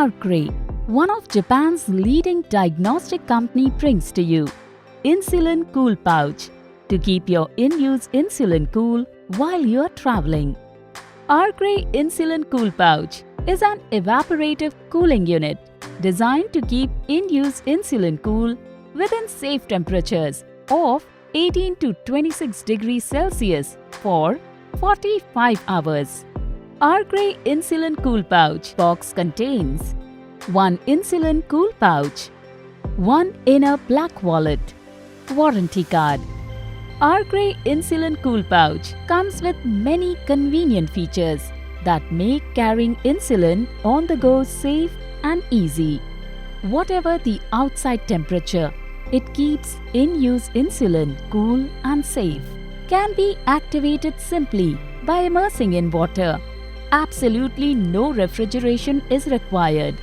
ARKRAY, one of Japan's leading diagnostic company, brings to you Insulin Cool Pouch to keep your in-use insulin cool while you're traveling. ARKRAY Insulin Cool Pouch is an evaporative cooling unit designed to keep in-use insulin cool within safe temperatures of 18 to 26 degrees Celsius for 45 hours. ARKRAY Insulin Cool Pouch box contains 1 insulin cool pouch, 1 inner black wallet, warranty card. ARKRAY Insulin Cool Pouch comes with many convenient features that make carrying insulin on the go safe and easy. Whatever the outside temperature, it keeps in-use insulin cool and safe. Can be activated simply by immersing in water. Absolutely no refrigeration is required.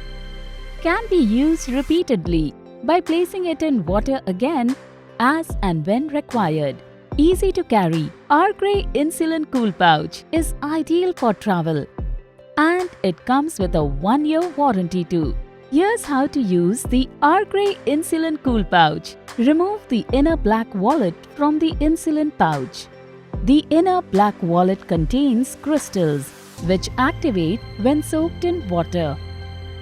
Can be used repeatedly by placing it in water again as and when required. Easy to carry, ARKRAY Insulin Cool Pouch is ideal for travel. And it comes with a 1-year warranty too. Here's how to use the ARKRAY Insulin Cool Pouch. Remove the inner black wallet from the insulin pouch. The inner black wallet contains crystals which activate when soaked in water.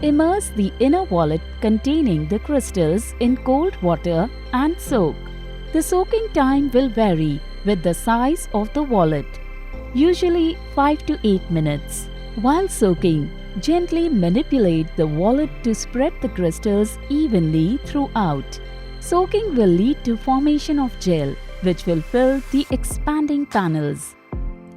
Immerse the inner wallet containing the crystals in cold water and soak. The soaking time will vary with the size of the wallet, usually 5 to 8 minutes. While soaking, gently manipulate the wallet to spread the crystals evenly throughout. Soaking will lead to formation of gel, which will fill the expanding panels.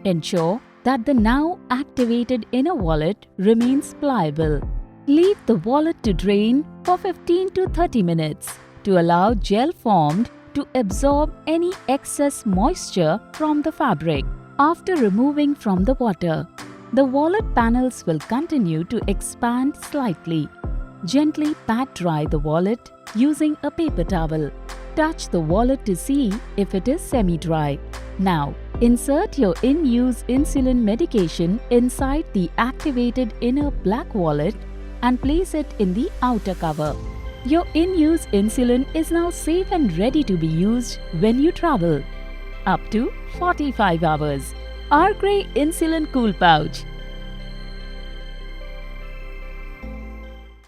Ensure that the now activated inner wallet remains pliable. Leave the wallet to drain for 15 to 30 minutes to allow gel formed to absorb any excess moisture from the fabric. After removing from the water, the wallet panels will continue to expand slightly. Gently pat dry the wallet using a paper towel. Touch the wallet to see if it is semi-dry. Now, insert your in-use insulin medication inside the activated inner black wallet and place it in the outer cover. Your in-use insulin is now safe and ready to be used when you travel. Up to 45 hours. ARKRAY Insulin Cool Pouch